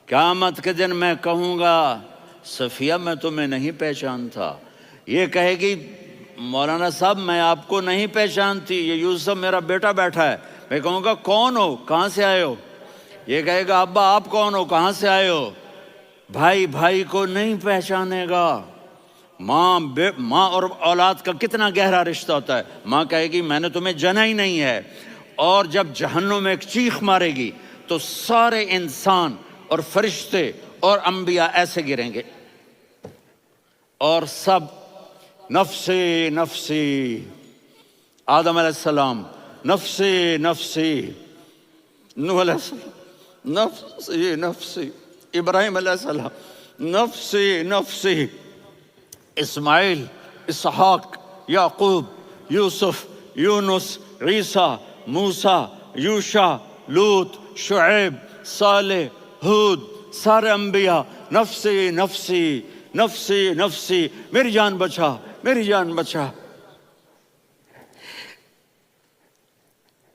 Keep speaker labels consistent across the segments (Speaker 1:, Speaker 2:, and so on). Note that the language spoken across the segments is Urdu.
Speaker 1: قیامت کے دن میں کہوں گا صفیہ میں تمہیں نہیں پہچانتا، یہ کہے گی مولانا صاحب میں آپ کو نہیں پہچانتی، یہ یوسف میرا بیٹا بیٹھا ہے۔ میں کہوں گا کون ہو، کہاں سے آئے ہو؟ یہ کہے گا ابا آپ کون ہو، کہاں سے آئے ہو؟ بھائی بھائی کو نہیں پہچانے گا۔ ماں اور اولاد کا کتنا گہرا رشتہ ہوتا ہے۔ ماں کہے گی میں نے تمہیں جنا ہی نہیں ہے، اور جب جہنم میں ایک چیخ مارے گی تو سارے انسان اور فرشتے اور انبیاء ایسے گریں گے، اور سب نفسی نفسی، آدم علیہ السلام نفسی نفسی، نوح علیہ السلام نفسی نفسی، ابراہیم علیہ السلام نفسی نفسی، اسماعیل، اسحاق، یعقوب، یوسف، یونس، عیسیٰ، موسیٰ، یوشع، لوط، شعیب، صالح، ہود، سارے انبیاء نفسی نفسی نفسی نفسی، میری جان بچا میری جان بچا۔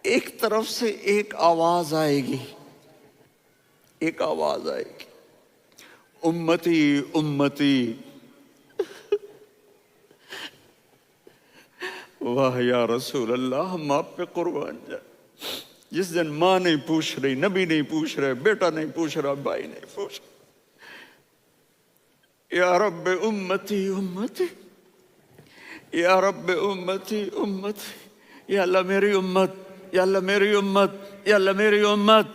Speaker 1: ایک طرف سے ایک آواز آئے گی، ایک آواز آئے گی، امتی امتی۔ واہ یا رسول اللہ، ہم آپ پہ قربان جائیں۔ جس دن ماں نہیں پوچھ رہی، نبی نہیں پوچھ رہے، بیٹا نہیں پوچھ رہا، بھائی نہیں پوچھ رہا، یا رب امتی امتی، یا رب امتی امتی، یا اللہ میری امت، یا اللہ میری امت، یا اللہ میری امت۔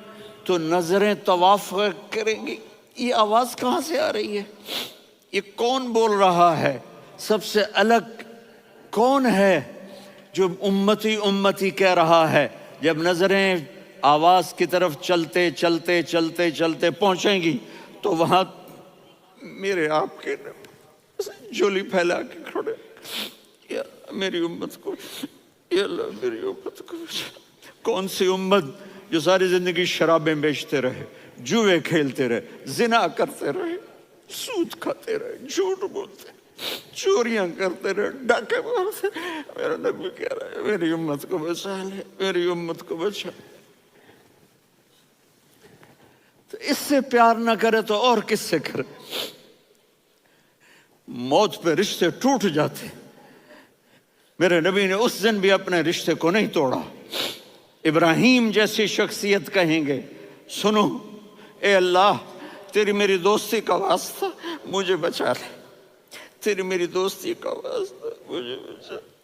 Speaker 1: تو نظریں طواف کریں گی، یہ آواز کہاں سے آ رہی ہے؟ یہ کون بول رہا ہے؟ سب سے الگ کون ہے جو امتی امتی کہہ رہا ہے؟ جب نظریں آواز کی طرف چلتے چلتے چلتے چلتے پہنچیں گی تو وہاں میرے آپ کے جھولی پھیلا کے کھڑے، یا میری امت کو، یا اللہ میری امت کو۔ کون سی امت جو ساری زندگی شرابیں بیچتے رہے، جوئے کھیلتے رہے، زنا کرتے رہے، سود کھاتے رہے، جھوٹ بولتے، چوریاں کرتے رہے، ڈاکے مارتے رہے۔ میرا نبی کہہ رہا ہے میری امت کو بچا لے، میری امت کو بچا۔ تو اس سے پیار نہ کرے تو اور کس سے کرے؟ موت پہ رشتے ٹوٹ جاتے، میرے نبی نے اس دن بھی اپنے رشتے کو نہیں توڑا۔ ابراہیم جیسی شخصیت کہیں گے سنو اے اللہ تیری میری دوستی کا واسطہ مجھے بچا لے، تیری میری دوستی کا واسطہ مجھے بچا لے۔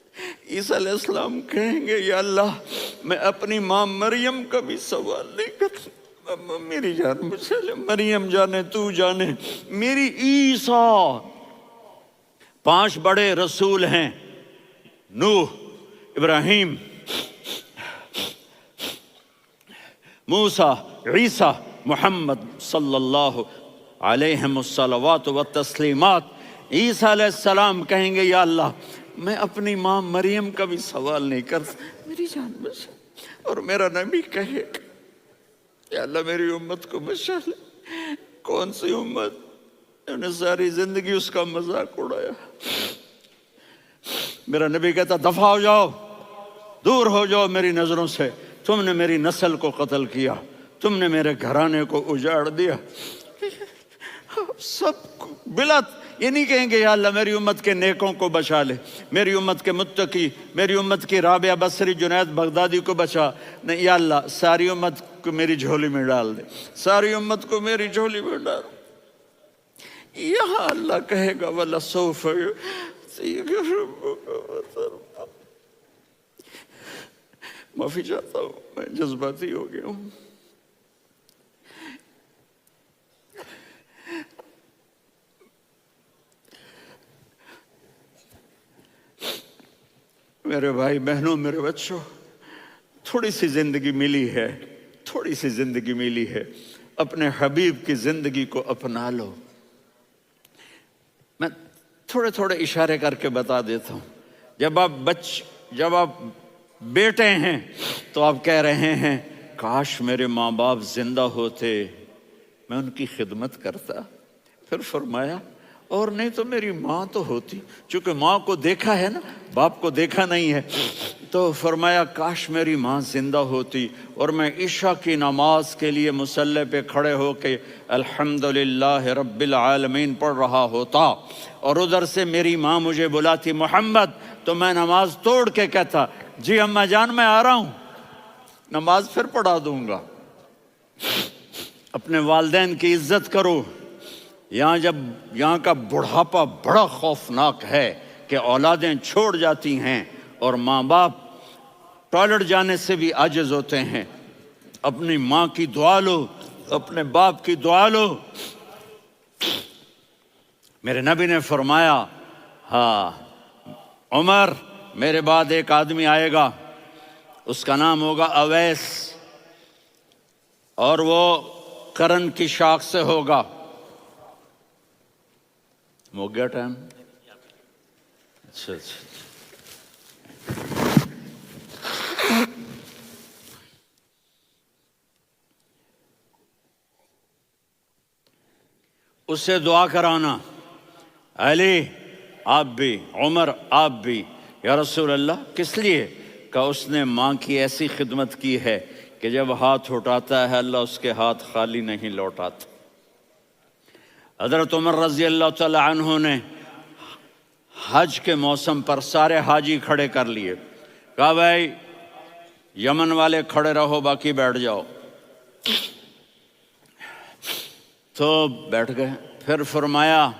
Speaker 1: عیسیٰ علیہ السلام کہیں گے یا اللہ میں اپنی ماں مریم کا بھی سوال نہیں کرتا، میری جان بچا لے، مریم جانے تو جانے میری عیسیٰ۔ 5 بڑے رسول ہیں، نوح، ابراہیم، موسیٰ، عیسیٰ، محمد صلی اللہ علیہ الصلوات والتسلیمات۔ عیسیٰ علیہ السلام کہیں گے یا اللہ میں اپنی ماں مریم کا بھی سوال نہیں کرتا، میری جان بچا۔ اور میرا نبی کہے یا اللہ میری امت کو بچا لے۔ کون سی امت جنہوں نے ساری زندگی اس کا مذاق اڑایا؟ میرا نبی کہتا دفع ہو جاؤ، دور ہو جاؤ میری نظروں سے، تم نے میری نسل کو قتل کیا، تم نے میرے گھرانے کو اجاڑ دیا۔ سب بلا یہ نہیں کہیں گے یا اللہ میری امت کے نیکوں کو بچا لے، میری امت کے متقی، میری امت کی رابعہ بصری، جنید بغدادی کو بچا، نہیں یا اللہ ساری امت کو میری جھولی میں ڈال دے، ساری امت کو میری جھولی میں ڈال۔ یہاں اللہ کہے گا وَلَسَوْفَ يُعْطِيكَ رَبُّكَ فَتَرْضَىٰ۔ معافی چاہتا ہوں میں جذباتی ہو گیا ہوں۔ میرے بھائی بہنوں، میرے بچوں، تھوڑی سی زندگی ملی ہے، تھوڑی سی زندگی ملی ہے، اپنے حبیب کی زندگی کو اپنا لو۔ میں تھوڑے تھوڑے اشارے کر کے بتا دیتا ہوں۔ جب آپ بیٹے ہیں تو آپ کہہ رہے ہیں کاش میرے ماں باپ زندہ ہوتے، میں ان کی خدمت کرتا۔ پھر فرمایا اور نہیں تو میری ماں تو ہوتی، چونکہ ماں کو دیکھا ہے نا، باپ کو دیکھا نہیں ہے، تو فرمایا کاش میری ماں زندہ ہوتی اور میں عشاء کی نماز کے لیے مصلی پہ کھڑے ہو کے الحمدللہ رب العالمین پڑھ رہا ہوتا، اور ادھر سے میری ماں مجھے بلاتی محمد، تو میں نماز توڑ کے کہتا جی اماں جان میں آ رہا ہوں، نماز پھر پڑھا دوں گا۔ اپنے والدین کی عزت کرو۔ یہاں کا بڑھاپا بڑا خوفناک ہے کہ اولادیں چھوڑ جاتی ہیں اور ماں باپ ٹوائلٹ جانے سے بھی عاجز ہوتے ہیں۔ اپنی ماں کی دعا لو، اپنے باپ کی دعا لو۔ میرے نبی نے فرمایا ہاں عمر میرے بعد ایک آدمی آئے گا، اس کا نام ہوگا اویس، اور وہ قرن کی شاخ سے ہوگا۔ ہو گیا ٹائم؟ اچھا اس سے دعا کرانا، علی آپ بھی، عمر آپ بھی، یا رسول اللہ کس لیے؟ کہ اس نے ماں کی ایسی خدمت کی ہے کہ جب ہاتھ اٹھاتا ہے اللہ اس کے ہاتھ خالی نہیں لوٹاتا۔ حضرت عمر رضی اللہ تعالی عنہ نے حج کے موسم پر سارے حاجی کھڑے کر لیے، کہا بھائی یمن والے کھڑے رہو باقی بیٹھ جاؤ، تو بیٹھ گئے۔ پھر فرمایا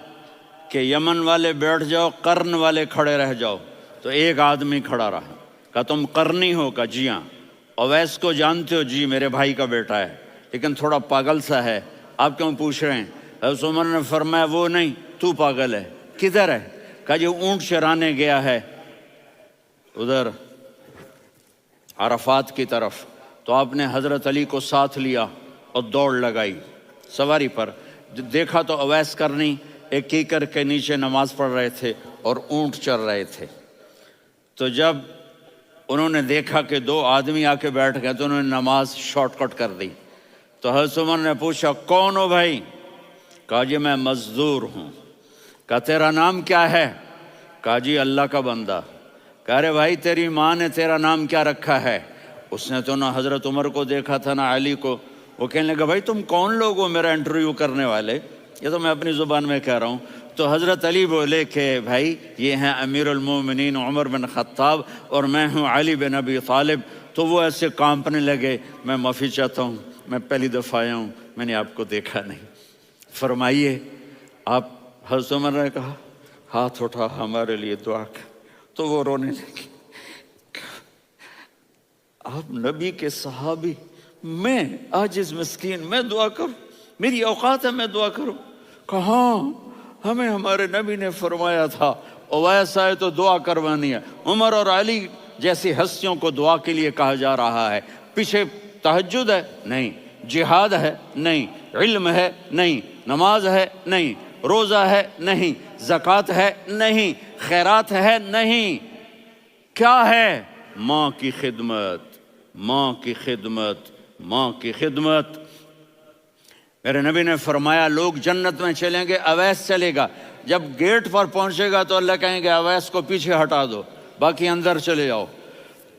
Speaker 1: کہ یمن والے بیٹھ جاؤ، قرن والے کھڑے رہ جاؤ، تو ایک آدمی کھڑا رہا، کہا تم قرنی ہو؟ کہا جی ہاں۔ اویس کو جانتے ہو؟ جی میرے بھائی کا بیٹا ہے لیکن تھوڑا پاگل سا ہے، آپ کیوں پوچھ رہے ہیں؟ حضرت عمر نے فرمایا وہ نہیں تو پاگل ہے، کدھر ہے؟ کہا جی اونٹ چرانے گیا ہے ادھر عرفات کی طرف، تو آپ نے حضرت علی کو ساتھ لیا اور دوڑ لگائی سواری پر، دیکھا تو اویس کرنی ایک کیکر کے نیچے نماز پڑھ رہے تھے اور اونٹ چر رہے تھے۔ تو جب انہوں نے دیکھا کہ دو آدمی آ کے بیٹھ گئے تو انہوں نے نماز شارٹ کٹ کر دی۔ تو حضرت عمر نے پوچھا کون ہو بھائی؟ کہا جی میں مزدور ہوں۔ کہا تیرا نام کیا ہے؟ کہا جی اللہ کا بندہ۔ کہا رے بھائی تیری ماں نے تیرا نام کیا رکھا ہے؟ اس نے تو نہ حضرت عمر کو دیکھا تھا نہ علی کو۔ وہ کہنے لگا بھائی تم کون لوگ ہو میرا انٹرویو کرنے والے؟ یہ تو میں اپنی زبان میں کہہ رہا ہوں۔ تو حضرت علی بولے کہ بھائی یہ ہیں امیر المومنین عمر بن خطاب اور میں ہوں علی بن ابی طالب۔ تو وہ ایسے کانپنے لگے، میں معافی چاہتا ہوں، میں پہلی دفعہ آیا ہوں، میں نے آپ کو دیکھا نہیں، فرمائیے آپ۔ حضرت عمر نے کہا ہاتھ اٹھا ہمارے لیے دعا کر، تو وہ رونے لگی۔ آپ نبی کے صحابی، میں عاجز مسکین میں دعا کروں؟ میری اوقات ہے میں دعا کروں؟ کہاں، ہمیں ہمارے نبی نے فرمایا تھا اویس آئے تو دعا کروانی ہے۔ عمر اور علی جیسی ہستیوں کو دعا کے لیے کہا جا رہا ہے۔ پیچھے تہجد ہے؟ نہیں۔ جہاد ہے؟ نہیں۔ علم ہے؟ نہیں۔ نماز ہے؟ نہیں۔ روزہ ہے؟ نہیں۔ زکوٰۃ ہے؟ نہیں۔ خیرات ہے؟ نہیں۔ کیا ہے؟ ماں کی خدمت، ماں کی خدمت، ماں کی خدمت۔ میرے نبی نے فرمایا لوگ جنت میں چلیں گے، اویس چلے گا، جب گیٹ پر پہنچے گا تو اللہ کہیں گے اویس کو پیچھے ہٹا دو، باقی اندر چلے جاؤ۔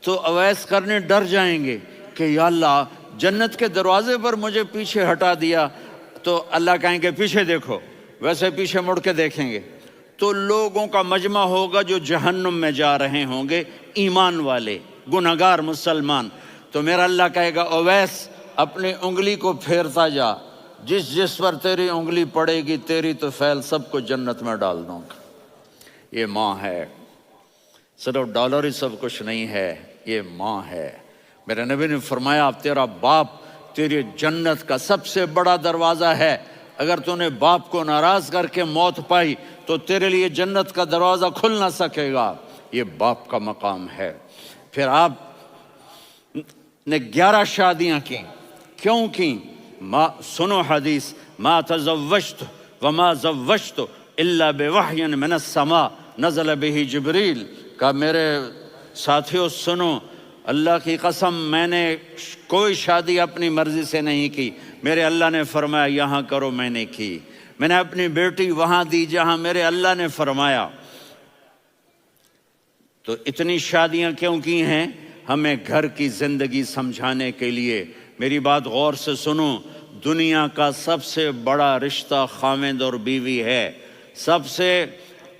Speaker 1: تو اویس کرنے ڈر جائیں گے کہ یا اللہ جنت کے دروازے پر مجھے پیچھے ہٹا دیا، تو اللہ کہیں گے پیچھے دیکھو، ویسے پیچھے مڑ کے دیکھیں گے تو لوگوں کا مجمع ہوگا جو جہنم میں جا رہے ہوں گے، ایمان والے، گنہگار مسلمان۔ تو میرا اللہ کہے گا اویس اپنی انگلی کو پھیرتا جا، جس جس پر تیری انگلی پڑے گی تیری تو فیل سب کو جنت میں ڈال دوں گا۔ یہ ماں ہے، صرف ڈالر ہی سب کچھ نہیں ہے، یہ ماں ہے۔ میرے نبی نے فرمایا تیرا باپ تیری جنت کا سب سے بڑا دروازہ ہے، اگر تو نے باپ کو ناراض کر کے موت پائی تو تیرے لیے جنت کا دروازہ کھل نہ سکے گا۔ یہ باپ کا مقام ہے۔ پھر آپ نے 11 شادیاں کی، کیوں کی؟ سنو حدیث، ما تزوجت وما زوجت الا بوحی من السماء نزل به جبریل۔ کہا میرے ساتھیوں سنو، اللہ کی قسم میں نے کوئی شادی اپنی مرضی سے نہیں کی، میرے اللہ نے فرمایا یہاں کرو، میں نے کی۔ میں نے اپنی بیٹی وہاں دی جہاں میرے اللہ نے فرمایا۔ تو اتنی شادیاں کیوں کی ہیں؟ ہمیں گھر کی زندگی سمجھانے کے لیے۔ میری بات غور سے سنو، دنیا کا سب سے بڑا رشتہ خاوند اور بیوی ہے، سب سے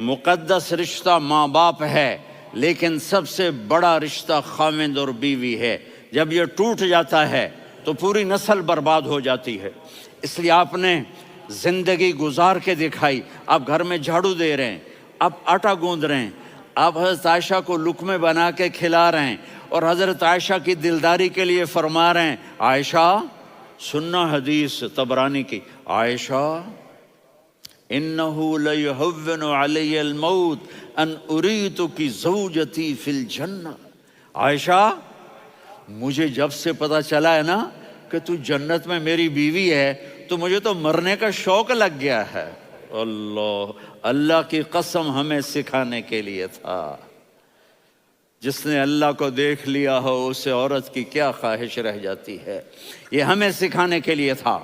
Speaker 1: مقدس رشتہ ماں باپ ہے، لیکن سب سے بڑا رشتہ خاوند اور بیوی ہے۔ جب یہ ٹوٹ جاتا ہے تو پوری نسل برباد ہو جاتی ہے۔ اس لیے آپ نے زندگی گزار کے دکھائی۔ آپ گھر میں جھاڑو دے رہے ہیں، آپ آٹا گوندھ رہے ہیں، آپ حضرت عائشہ کو لقمے بنا کے کھلا رہے ہیں، اور حضرت عائشہ کی دلداری کے لیے فرما رہے ہیں، عائشہ سننا حدیث طبرانی کی، عائشہ انہو لیہون علی الموت ان اریتک زوجتی فی الجنہ۔ عائشہ مجھے جب سے پتا چلا ہے نا کہ تو جنت میں میری بیوی ہے تو مجھے تو مرنے کا شوق لگ گیا ہے۔ اللہ کی قسم ہمیں سکھانے کے لیے تھا۔ جس نے اللہ کو دیکھ لیا ہو اسے عورت کی کیا خواہش رہ جاتی ہے۔ یہ ہمیں سکھانے کے لیے تھا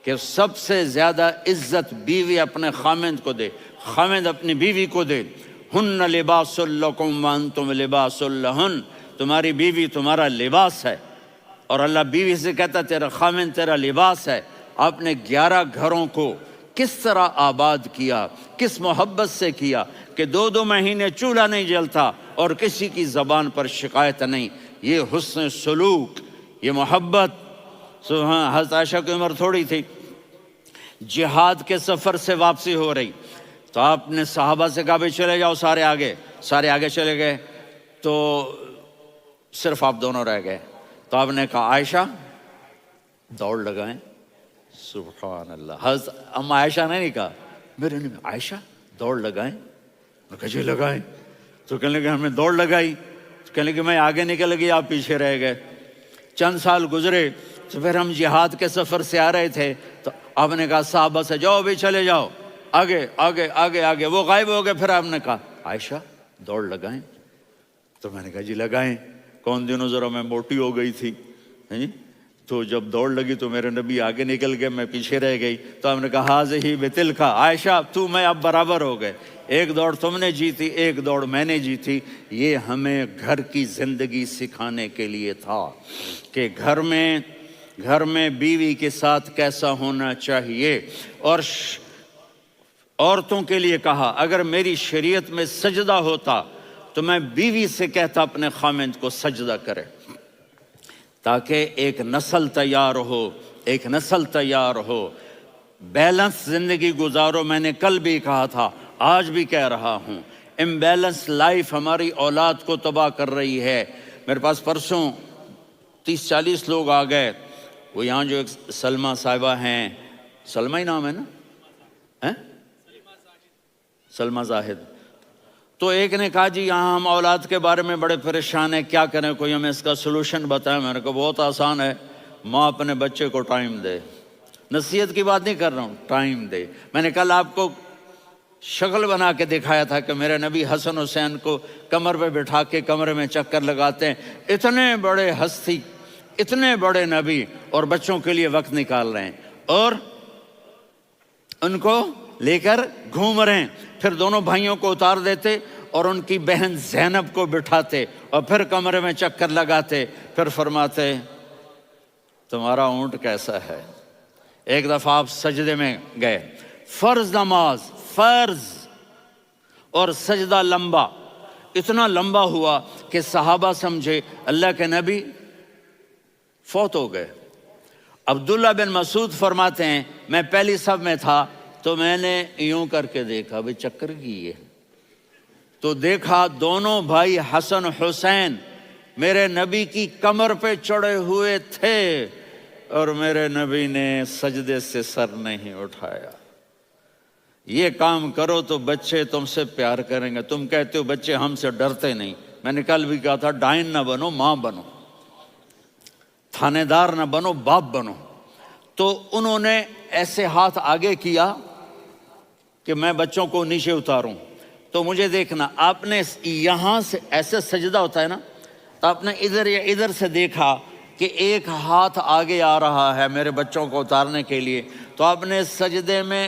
Speaker 1: کہ سب سے زیادہ عزت بیوی اپنے خاوند کو دے، خاوند اپنی بیوی کو دے۔ ہن لباس لکم وانتم لباس لہن، تمہاری بیوی تمہارا لباس ہے، اور اللہ بیوی سے کہتا تیرا خاوند تیرا لباس ہے۔ آپ نے 11 گھروں کو کس طرح آباد کیا، کس محبت سے کیا کہ 2 مہینے چولہا نہیں جلتا اور کسی کی زبان پر شکایت نہیں۔ یہ حسن سلوک، یہ محبت۔ حضرت عائشہ کی عمر تھوڑی تھی، جہاد کے سفر سے واپسی ہو رہی، تو آپ نے صحابہ سے کہا بھی چلے جاؤ سارے آگے چلے گئے، تو صرف آپ دونوں رہ گئے۔ تو آپ نے کہا عائشہ دوڑ لگائیں۔ سبحان اللہ، حضرت اما عائشہ نے نہیں کہا، میرے نے عائشہ دوڑ لگائیں، میں کہا جی لگائیں۔ تو کہنے لگے ہم نے دوڑ لگائی، تو کہنے لگے میں آگے نکل گئی آپ پیچھے رہ گئے۔ چند سال گزرے تو پھر ہم جہاد کے سفر سے آ رہے تھے، تو آپ نے کہا صحابہ سے جاؤ بھی چلے جاؤ آگے آگے آگے آگے، وہ غائب ہو گئے۔ پھر آپ نے کہا عائشہ دوڑ لگائیں، تو میں نے کہا جی لگائیں۔ کون دنوں ذرا میں موٹی ہو گئی تھی، تو جب دوڑ لگی تو میرے نبی آگے نکل گئے، میں پیچھے رہ گئی۔ تو ہم نے کہا ہاذہ بتلک، عائشہ تو میں اب برابر ہو گئے، ایک دوڑ تم نے جیتی ایک دوڑ میں نے جیتی۔ یہ ہمیں گھر کی زندگی سکھانے کے لیے تھا کہ گھر میں بیوی کے ساتھ کیسا ہونا چاہیے۔ اور عورتوں کے لیے کہا اگر میری شریعت میں سجدہ ہوتا تو میں بیوی سے کہتا اپنے خاوند کو سجدہ کرے، تاکہ ایک نسل تیار ہو، بیلنس زندگی گزارو۔ میں نے کل بھی کہا تھا، آج بھی کہہ رہا ہوں، امبیلنس لائف ہماری اولاد کو تباہ کر رہی ہے۔ میرے پاس پرسوں 30-40 لوگ آ گئے، وہ یہاں جو ایک سلمہ صاحبہ ہیں، سلمہ ہی نام ہے نا، سلمہ زاہد، تو ایک نے کہا جی یہاں ہم اولاد کے بارے میں بڑے پریشان ہیں، کیا کریں، کوئی ہمیں اس کا سلوشن بتائیں۔ میں نے کہا بہت آسان ہے، ماں اپنے بچے کو ٹائم دے۔ نصیحت کی بات نہیں کر رہا ہوں، ٹائم دے۔ میں نے کل آپ کو شکل بنا کے دکھایا تھا کہ میرے نبی حسن حسین کو کمر پہ بٹھا کے کمرے میں چکر لگاتے ہیں۔ اتنے بڑے ہستی، اتنے بڑے نبی، اور بچوں کے لیے وقت نکال رہے ہیں اور ان کو لے کر گھوم رہے ہیں۔ پھر دونوں بھائیوں کو اتار دیتے اور ان کی بہن زینب کو بٹھاتے اور پھر کمرے میں چکر لگاتے، پھر فرماتے تمہارا اونٹ کیسا ہے۔ ایک دفعہ آپ سجدے میں گئے، فرض نماز، فرض، اور سجدہ لمبا، اتنا لمبا ہوا کہ صحابہ سمجھے اللہ کے نبی فوت ہو گئے۔ عبداللہ بن مسعود فرماتے ہیں میں پہلی صف میں تھا تو میں نے یوں کر کے دیکھا، بھئی چکر کی ہے، تو دیکھا دونوں بھائی حسن حسین میرے نبی کی کمر پہ چڑھے ہوئے تھے اور میرے نبی نے سجدے سے سر نہیں اٹھایا۔ یہ کام کرو تو بچے تم سے پیار کریں گے۔ تم کہتے ہو بچے ہم سے ڈرتے نہیں، میں نے کل بھی کہا تھا ڈائن نہ بنو، ماں بنو، تھانے دار نہ بنو، باپ بنو۔ تو انہوں نے ایسے ہاتھ آگے کیا کہ میں بچوں کو نیچے اتاروں، تو مجھے دیکھنا، آپ نے یہاں سے ایسے سجدہ ہوتا ہے نا، تو آپ نے ادھر یا ادھر سے دیکھا کہ ایک ہاتھ آگے آ رہا ہے میرے بچوں کو اتارنے کے لیے، تو آپ نے سجدے میں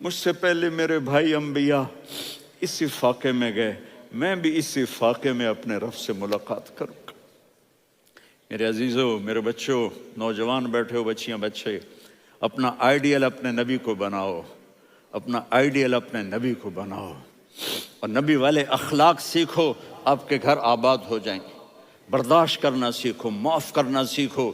Speaker 1: مجھ سے پہلے میرے بھائی انبیاء اسی فاقے میں گئے، میں بھی اسی فاقے میں اپنے رب سے ملاقات کروں گا۔ میرے عزیزوں، میرے بچوں، نوجوان بیٹھے ہو، بچیاں بچے، اپنا آئیڈیل اپنے نبی کو بناؤ، اپنا آئیڈیل اپنے نبی کو بناؤ، اور نبی والے اخلاق سیکھو، آپ کے گھر آباد ہو جائیں گے۔ برداشت کرنا سیکھو، معاف کرنا سیکھو،